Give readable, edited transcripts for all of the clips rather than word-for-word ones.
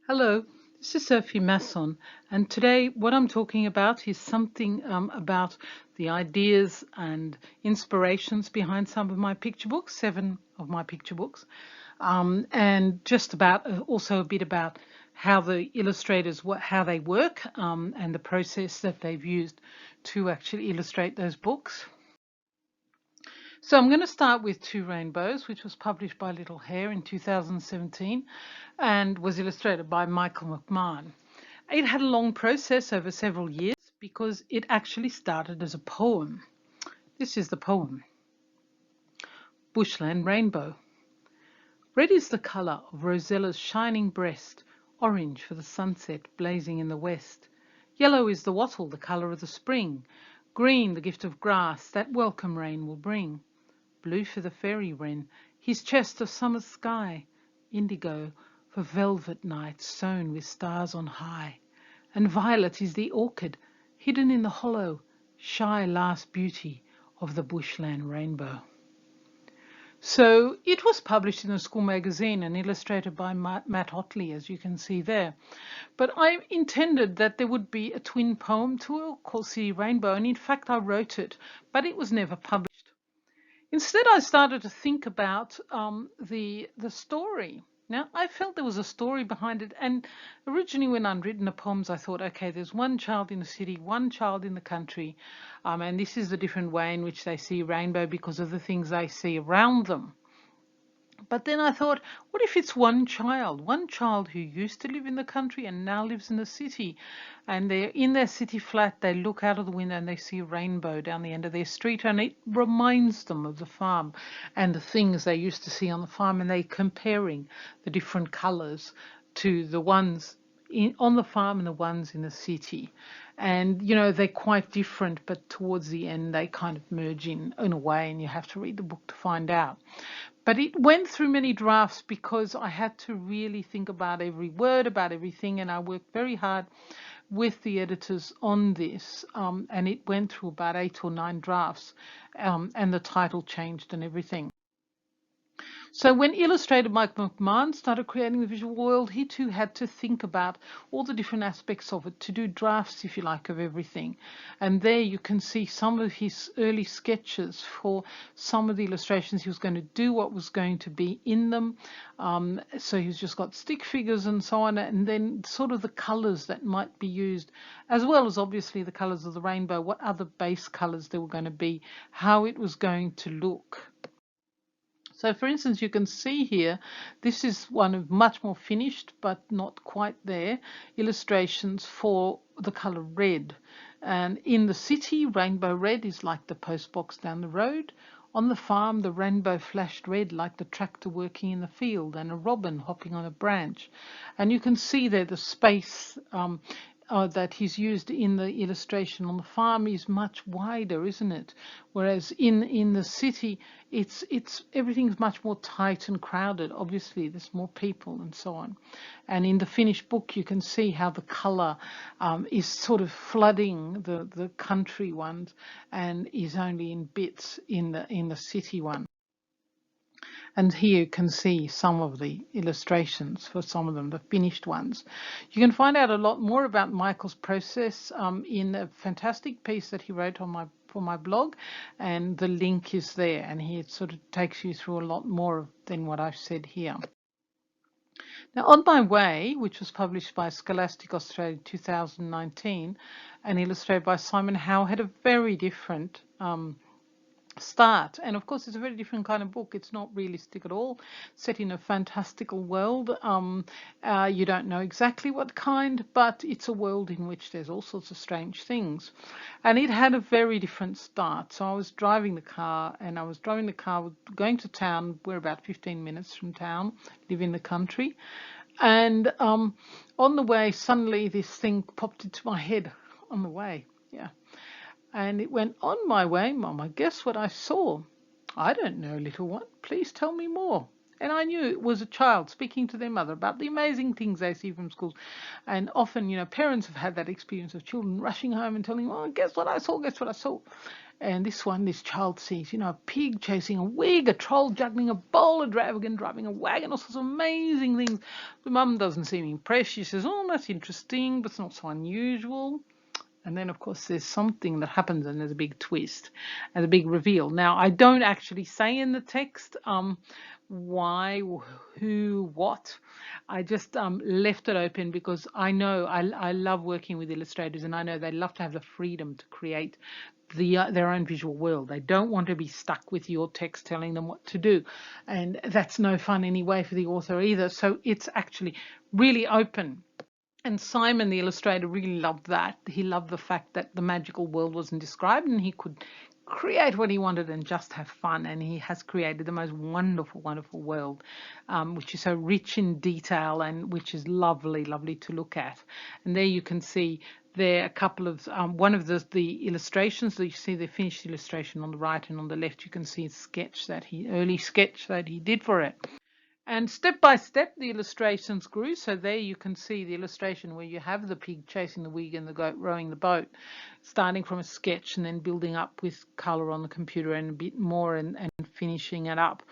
Hello, this is Sophie Masson, and today what I'm talking about is something about the ideas and inspirations behind some of my picture books, 7 of my picture books, and just about also a bit about how the illustrators, how they work, and the process that they've used to actually illustrate those books. So I'm going to start with Two Rainbows, which was published by Little Hare in 2017 and was illustrated by Michael McMahon. It had a long process over several years because it actually started as a poem. This is the poem. Bushland Rainbow. Red is the colour of Rosella's shining breast, orange for the sunset blazing in the west. Yellow is the wattle, the colour of the spring, green the gift of grass that welcome rain will bring. Blue for the fairy wren, his chest of summer sky, indigo for velvet night sown with stars on high, and violet is the orchid, hidden in the hollow, shy last beauty of the bushland rainbow. So it was published in a school magazine and illustrated by Matt Otley, as you can see there. But I intended that there would be a twin poem to it called City Rainbow, and in fact I wrote it, but it was never published. Instead, I started to think about the story. Now, I felt there was a story behind it, and originally when I'd written the poems, I thought, okay, there's one child in the city, one child in the country, and this is the different way in which they see rainbow because of the things they see around them. But then I thought, what if it's one child who used to live in the country and now lives in the city, and they're in their city flat, they look out of the window and they see a rainbow down the end of their street, and it reminds them of the farm and the things they used to see on the farm, and they're comparing the different colors to the ones on the farm and the ones in the city. And they're quite different, but towards the end they kind of merge in a way, and you have to read the book to find out. But it went through many drafts because I had to really think about every word, about everything, and I worked very hard with the editors on this, and it went through about 8 or 9 drafts, and the title changed and everything. So when illustrator Mike McMahon started creating the visual world, he too had to think about all the different aspects of it, to do drafts, if you like, of everything. And there you can see some of his early sketches for some of the illustrations he was going to do, what was going to be in them. So he's just got stick figures and so on, and then sort of the colors that might be used, as well as obviously the colors of the rainbow, what other base colors there were going to be, how it was going to look. So for instance, you can see here, this is one of much more finished, but not quite there, illustrations for the color red. And in the city, rainbow red is like the post box down the road. On the farm, the rainbow flashed red like the tractor working in the field and a robin hopping on a branch. And you can see there the space that he's used in the illustration on the farm is much wider, isn't it? Whereas in the city, it's everything's much more tight and crowded. Obviously, there's more people and so on. And in the finished book, you can see how the color is sort of flooding the country ones and is only in bits in the city one. And here you can see some of the illustrations for some of them, the finished ones. You can find out a lot more about Michael's process in a fantastic piece that he wrote on for my blog, and the link is there, and he sort of takes you through a lot more than what I've said here. Now, On My Way, which was published by Scholastic Australia in 2019 and illustrated by Simon Howe, had a very different start, and of course it's a very different kind of book. It's not realistic at all, set in a fantastical world. You don't know exactly what kind, but it's a world in which there's all sorts of strange things, and it had a very different start. So I was driving the car, going to town. We're about 15 minutes from town, live in the country, and on the way suddenly this thing popped into my head on the way. Yeah. And it went, "On my way, Mama, guess what I saw?" "I don't know, little one. Please tell me more." And I knew it was a child speaking to their mother about the amazing things they see from schools. And often, parents have had that experience of children rushing home and telling, "Oh, guess what I saw, guess what I saw." And this child sees, a pig chasing a wig, a troll juggling a bowl, a dragon driving a wagon, all sorts of amazing things. The mum doesn't seem impressed. She says, oh, that's interesting, but it's not so unusual. And then, of course, there's something that happens and there's a big twist and a big reveal. Now, I don't actually say in the text why, who, what. I just left it open because I know I love working with illustrators, and I know they love to have the freedom to create their own visual world. They don't want to be stuck with your text telling them what to do. And that's no fun anyway for the author either. So it's actually really open. And Simon, the illustrator, really loved that. He loved the fact that the magical world wasn't described and he could create what he wanted and just have fun. And he has created the most wonderful, wonderful world, which is so rich in detail and which is lovely, lovely to look at. And there you can see there a couple of, one of the illustrations that you see, the finished illustration on the right, and on the left you can see early sketch that he did for it. And step by step, the illustrations grew. So there you can see the illustration where you have the pig chasing the wig and the goat rowing the boat, starting from a sketch and then building up with color on the computer and a bit more and finishing it up.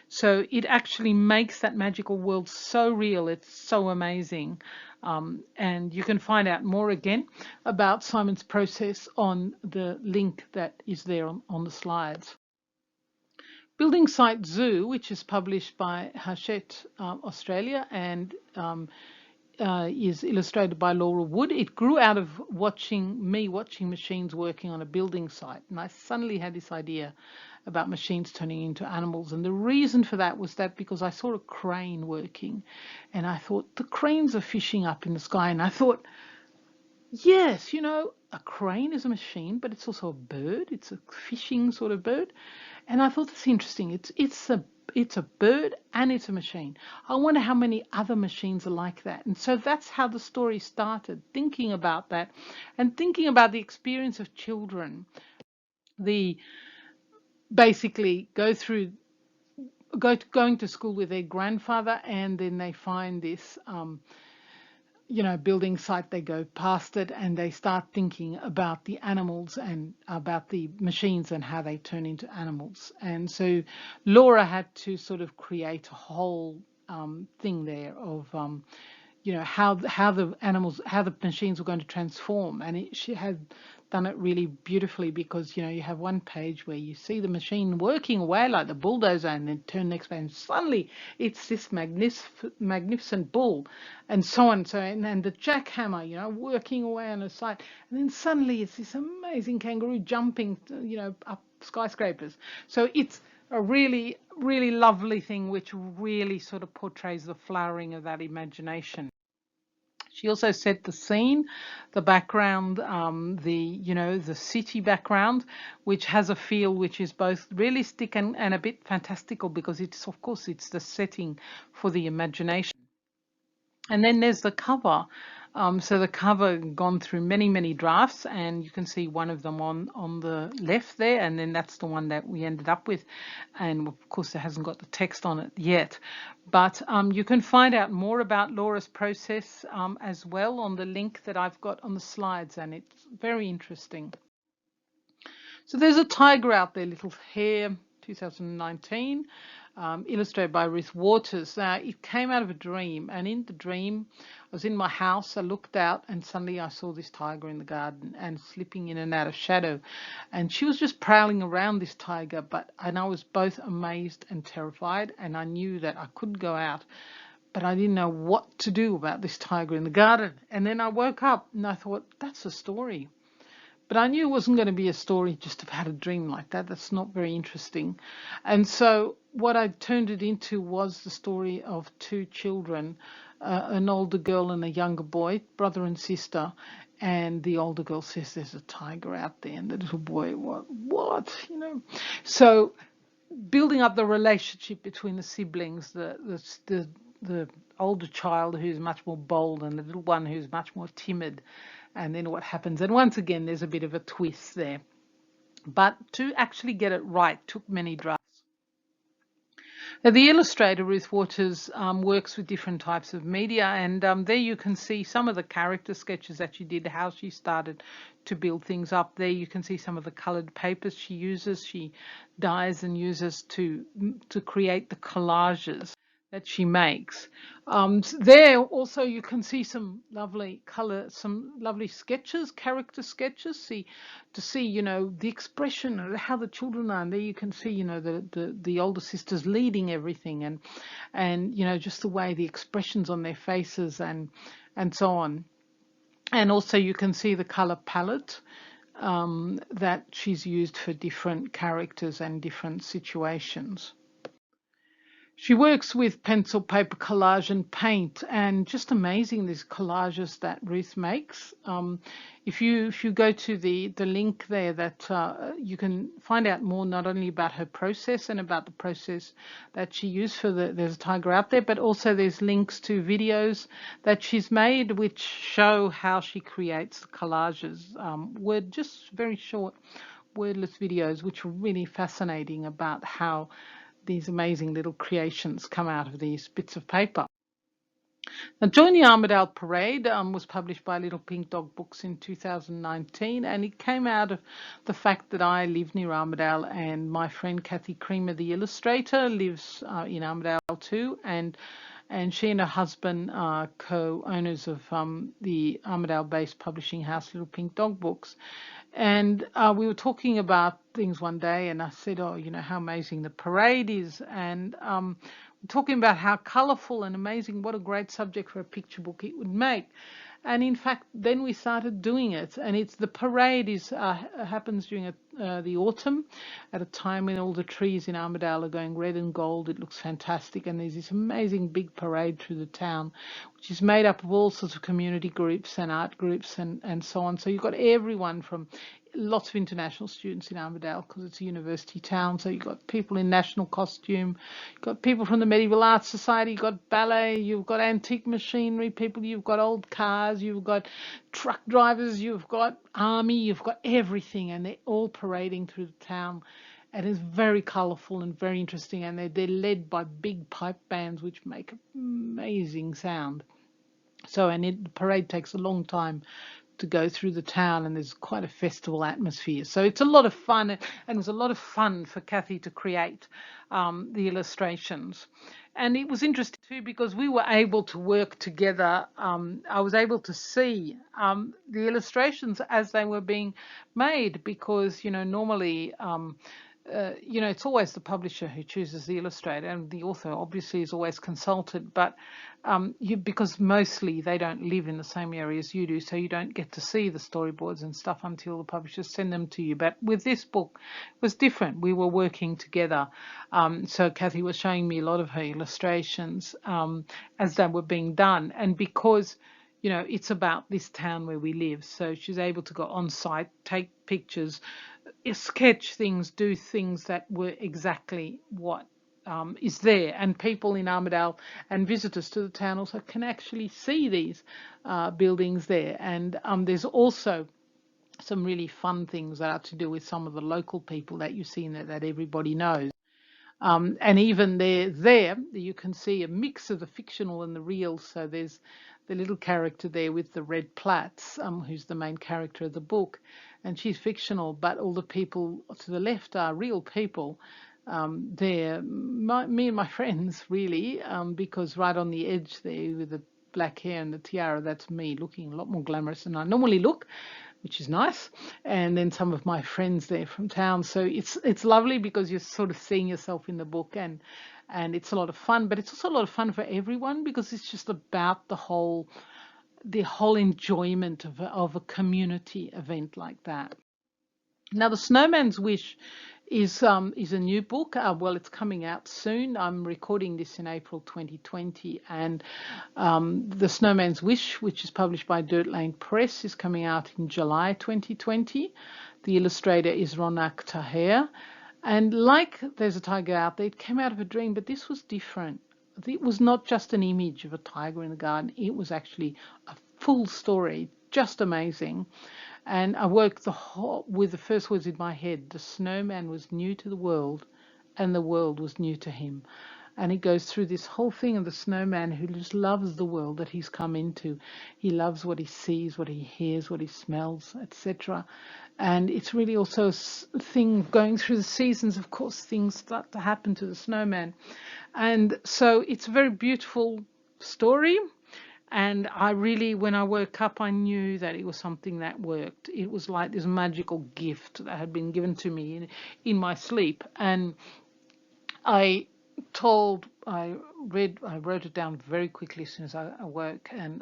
So it actually makes that magical world so real. It's so amazing. And you can find out more again about Simon's process on the link that is there on the slides. Building Site Zoo, which is published by Hachette Australia and is illustrated by Laura Wood. It grew out of watching machines working on a building site. And I suddenly had this idea about machines turning into animals. And the reason for that was that because I saw a crane working and I thought the cranes are fishing up in the sky. And I thought, yes, a crane is a machine, but it's also a bird. It's a fishing sort of bird. And I thought that's interesting. It's a bird and it's a machine. I wonder how many other machines are like that. And so that's how the story started, thinking about that and thinking about the experience of children. Basically going to school with their grandfather, and then they find this building site, they go past it and they start thinking about the animals and about the machines and how they turn into animals. And so Laura had to sort of create a whole thing there of how the machines were going to transform, and she had done it really beautifully because you have one page where you see the machine working away like the bulldozer, and then turn next page and suddenly it's this magnificent bull, and so on. So and the jackhammer, working away on a site, and then suddenly it's this amazing kangaroo jumping, up skyscrapers. So it's a really, really lovely thing which really sort of portrays the flowering of that imagination. She also set the scene, the background, the city background, which has a feel which is both realistic and a bit fantastical because it's, of course, it's the setting for the imagination. And then there's the cover. So the cover gone through many, many drafts, and you can see one of them on the left there, and then that's the one that we ended up with. And of course, it hasn't got the text on it yet. But you can find out more about Laura's process as well on the link that I've got on the slides, and it's very interesting. So there's a tiger out there, Little Hare, 2019. Illustrated by Ruth Waters. It came out of a dream, and in the dream I was in my house, I looked out and suddenly I saw this tiger in the garden and slipping in and out of shadow, and she was just prowling around, this tiger, and I was both amazed and terrified, and I knew that I couldn't go out, but I didn't know what to do about this tiger in the garden. And then I woke up and I thought, that's a story. But I knew it wasn't going to be a story just about a dream like that. That's not very interesting. And so what I turned it into was the story of two children, an older girl and a younger boy, brother and sister. And the older girl says, there's a tiger out there. And the little boy, what? So building up the relationship between the siblings, the older child who's much more bold and the little one who's much more timid, and then what happens. And once again, there's a bit of a twist there. But to actually get it right took many drafts. Now, the illustrator, Ruth Waters, works with different types of media, and there you can see some of the character sketches that she did, how she started to build things up. There you can see some of the coloured papers she uses. She dyes and uses to create the collages that she makes. There also you can see some lovely sketches, character sketches. See, the expression of how the children are. And there you can see, the older sisters leading everything, and just the way the expressions on their faces and so on. And also you can see the color palette that she's used for different characters and different situations. She works with pencil, paper, collage and paint, and just amazing these collages that Ruth makes. If you go to the link there, that you can find out more, not only about her process and about the process that she used for there's a tiger out there, but also there's links to videos that she's made which show how she creates the collages. Just very short wordless videos which are really fascinating about how these amazing little creations come out of these bits of paper. Now, Join the Armidale Parade was published by Little Pink Dog Books in 2019, and it came out of the fact that I live near Armidale, and my friend Kathy Creamer, the illustrator, lives in Armidale too, and she and her husband are co-owners of the Armidale-based publishing house, Little Pink Dog Books. And we were talking about things one day, and I said, oh, how amazing the parade is. And we're talking about how colourful and amazing, what a great subject for a picture book it would make. And in fact, then we started doing it. And the parade happens during the autumn, at a time when all the trees in Armidale are going red and gold. It looks fantastic. And there's this amazing big parade through the town, which is made up of all sorts of community groups and art groups and so on. So you've got everyone from lots of international students in Armidale because it's a university town. So you've got people in national costume, you've got people from the Medieval Arts Society, you've got ballet, you've got antique machinery people, you've got old cars, you've got truck drivers, you've got army, you've got everything, and they're all parading through the town. And it's very colourful and very interesting, and they're led by big pipe bands which make amazing sound. So, the parade takes a long time to go through the town, and there's quite a festival atmosphere. So it's a lot of fun, and it was a lot of fun for Kathy to create the illustrations. And it was interesting too because we were able to work together. I was able to see the illustrations as they were being made because, normally it's always the publisher who chooses the illustrator, and the author obviously is always consulted, but because mostly they don't live in the same area as you do, so you don't get to see the storyboards and stuff until the publishers send them to you. But with this book, it was different. We were working together. So Kathy was showing me a lot of her illustrations as they were being done, and because it's about this town where we live, so she's able to go on site, take pictures, sketch things, do things that were exactly what is there. And people in Armidale and visitors to the town also can actually see these buildings there. And there's also some really fun things that are to do with some of the local people that you see in there that everybody knows. And even there you can see a mix of the fictional and the real. So there's the little character there with the red plaits, who's the main character of the book, and she's fictional, but all the people to the left are real people. Me and my friends, really, because right on the edge there with the black hair and the tiara, that's me, looking a lot more glamorous than I normally look, which is nice. And then some of my friends there from town. So it's lovely because you're sort of seeing yourself in the book, and it's a lot of fun. But it's also a lot of fun for everyone because it's just about the whole enjoyment of a community event like that. Now, The Snowman's Wish is a new book. Well, it's coming out soon. I'm recording this in April 2020, and The Snowman's Wish, which is published by Dirt Lane Press, is coming out in July 2020. The illustrator is Ronak Taher, and like There's a Tiger Out There, it came out of a dream, but this was different. It was not just an image of a tiger in the garden. It was actually a full story, just amazing. And I worked with the first words in my head. The snowman was new to the world, and the world was new to him. and it goes through this whole thing of the snowman who just loves the world that he's come into. He loves what he sees, what he hears, what he smells, etc. And it's really also a thing going through the seasons. Of course, things start to happen to the snowman, and so it's a very beautiful story. And I really, when I woke up, I knew that it was something that worked. It was like this magical gift that had been given to me in my sleep. And I I wrote it down very quickly as soon as I awoke, and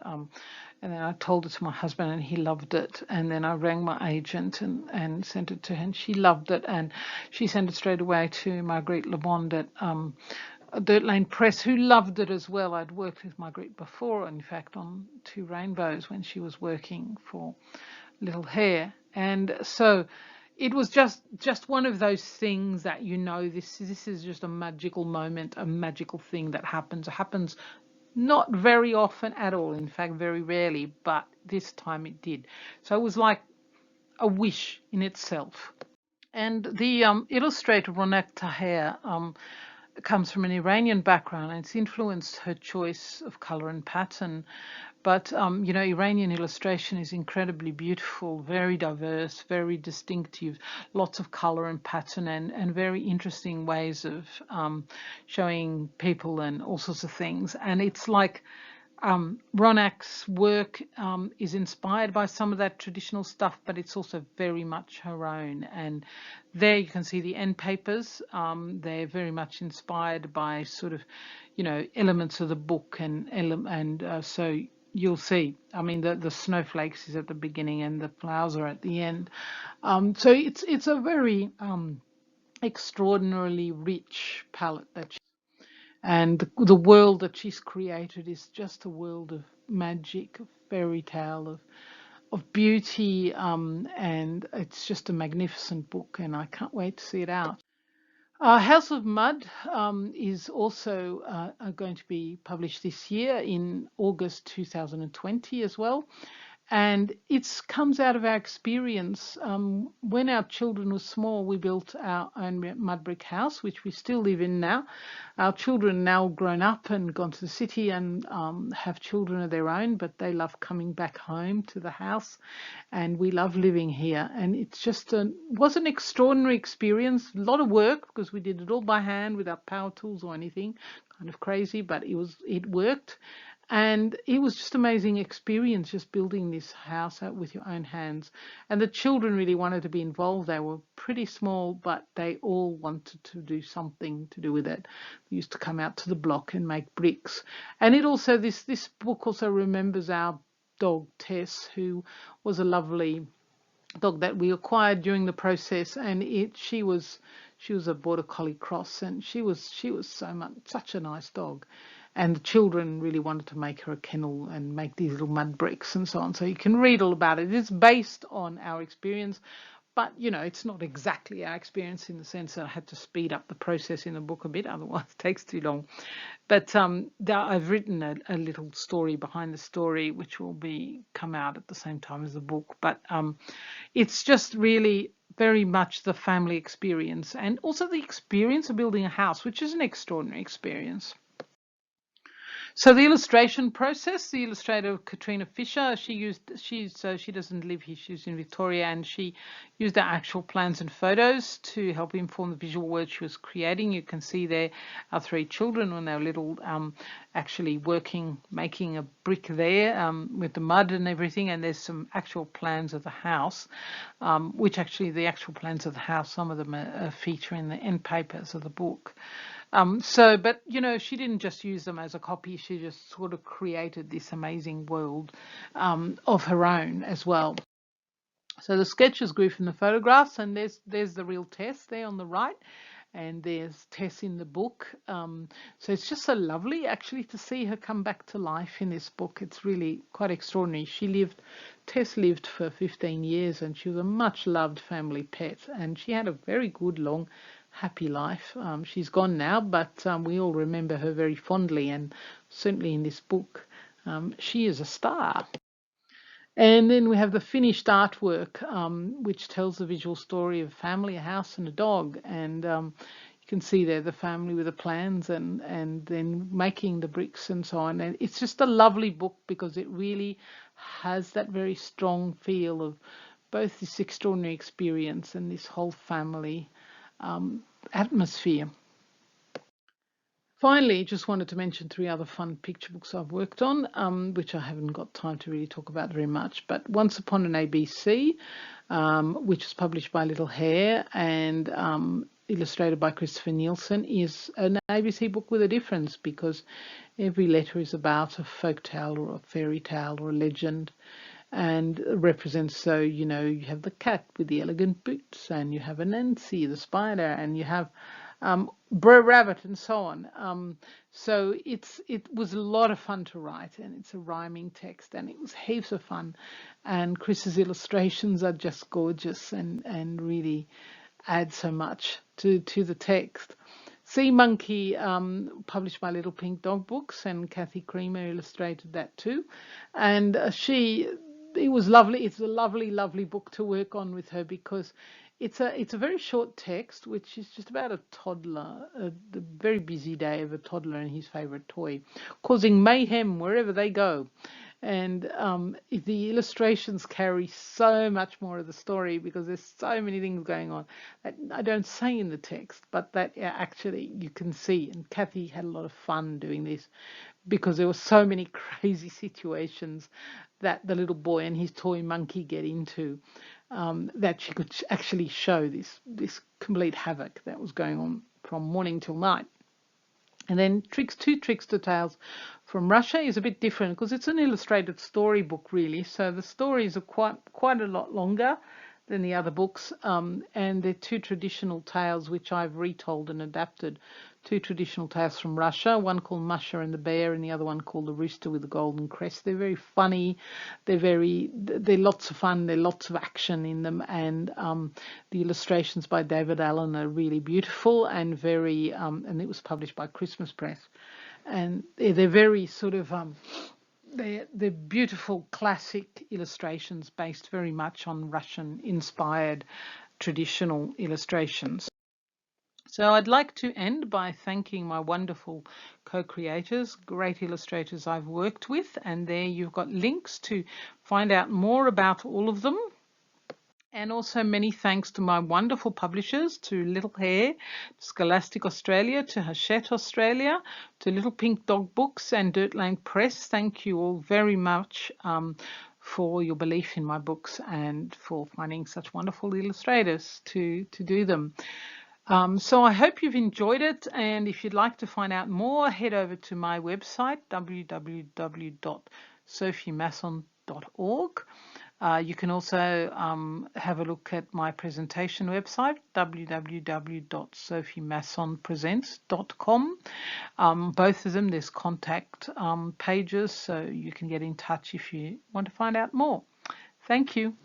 then I told it to my husband, and he loved it. And then I rang my agent and sent it to her, and she loved it, and she sent it straight away to Marguerite Le Bon at Dirt Lane Press, who loved it as well. I'd worked with Marguerite before, in fact, on Two Rainbows when she was working for Little Hare, and so it was just one of those things that this is just a magical moment, a magical thing that happens. It happens not very often at all, in fact, very rarely, but this time it did. So it was like a wish in itself. And the illustrator Ronak Taher comes from an Iranian background, and it's influenced her choice of color and pattern. But Iranian illustration is incredibly beautiful, very diverse, very distinctive, lots of color and pattern, and very interesting ways of showing people and all sorts of things. And it's like Ronak's work is inspired by some of that traditional stuff, but it's also very much her own. And there you can see the end papers. They're very much inspired by sort of, elements of the book, so you'll see. I mean, the snowflakes is at the beginning and the flowers are at the end. So it's a very extraordinarily rich palette and the world that she's created is just a world of magic, of fairy tale, of beauty, and it's just a magnificent book, and I can't wait to see it out. House of Mud is also going to be published this year in August 2020 as well. And it comes out of our experience. When our children were small, we built our own mud brick house, which we still live in now. Our children now grown up and gone to the city and have children of their own, but they love coming back home to the house, and we love living here. And it's just was an extraordinary experience. A lot of work because we did it all by hand without power tools or anything. Kind of crazy, but it worked. And it was just amazing experience just building this house out with your own hands. And the children really wanted to be involved. They were pretty small, but they all wanted to do something to do with it. They used to come out to the block and make bricks. And it also, this book also remembers our dog Tess, who was a lovely dog that we acquired during the process, and she was a border collie cross, and she was such a nice dog. And the children really wanted to make her a kennel and make these little mud bricks and so on. So you can read all about it. It's based on our experience, but it's not exactly our experience in the sense that I had to speed up the process in the book a bit, otherwise it takes too long. But I've written a little story behind the story, which will come out at the same time as the book. But it's just really very much the family experience, and also the experience of building a house, which is an extraordinary experience. So the illustration process, the illustrator Katrina Fisher, she doesn't live here, she's in Victoria, and she used our actual plans and photos to help inform the visual world she was creating. You can see there our three children when they were little, actually making a brick there with the mud and everything, and there's some actual plans of the house, which actually the actual plans of the house, some of them are feature in the end papers of the book. But she didn't just use them as a copy, she just sort of created this amazing world of her own as well. So the sketches grew from the photographs, and there's the real Tess there on the right, and there's Tess in the book. So it's just so lovely actually to see her come back to life in this book. It's really quite extraordinary. Tess lived for 15 years, and she was a much loved family pet, and she had a very good long happy life. She's gone now, but we all remember her very fondly, and certainly in this book she is a star. And then we have the finished artwork, which tells the visual story of a family, a house, and a dog. And you can see there the family with the plans and then making the bricks and so on. And it's just a lovely book because it really has that very strong feel of both this extraordinary experience and this whole family atmosphere. Finally, just wanted to mention 3 other fun picture books I've worked on, which I haven't got time to really talk about very much. But Once Upon an ABC, which was published by Little Hare and illustrated by Christopher Nielsen, is an ABC book with a difference because every letter is about a folk tale or a fairy tale or a legend and represents, so you have the cat with the elegant boots, and you have Anansi the spider, and you have Brer Rabbit and so on. So it was a lot of fun to write, and it's a rhyming text, and it was heaps of fun. And Chris's illustrations are just gorgeous and really add so much to the text. Sea Monkey, published by Little Pink Dog Books, and Kathy Creamer illustrated that too. And it was lovely. It's a lovely, lovely book to work on with her because it's a very short text, which is just about a toddler, the very busy day of a toddler and his favorite toy, causing mayhem wherever they go. And the illustrations carry so much more of the story because there's so many things going on that I don't say in the text, but that actually you can see. And Kathy had a lot of fun doing this because there were so many crazy situations that the little boy and his toy monkey get into, that she could actually show this complete havoc that was going on from morning till night. And then Two Trickster Tales from Russia is a bit different because it's an illustrated storybook really, so the stories are quite a lot longer than the other books, and they're 2 traditional tales which I've retold and adapted. 2 traditional tales from Russia, one called Masha and the Bear and the other one called The Rooster with the Golden Crest. They're very funny, they're lots of fun, there's lots of action in them, and the illustrations by David Allen are really beautiful and very, and it was published by Christmas Press. And they're very sort of they're beautiful classic illustrations based very much on Russian inspired traditional illustrations. So I'd like to end by thanking my wonderful co-creators, great illustrators I've worked with, and there you've got links to find out more about all of them. And also many thanks to my wonderful publishers, to Little Hare, Scholastic Australia, to Hachette Australia, to Little Pink Dog Books and Dirt Lane Press. Thank you all very much for your belief in my books and for finding such wonderful illustrators to do them. So I hope you've enjoyed it, and if you'd like to find out more, head over to my website, www.sophiemasson.org. You can also have a look at my presentation website, www.sophiemassonpresents.com. Both of them, there's contact pages, so you can get in touch if you want to find out more. Thank you.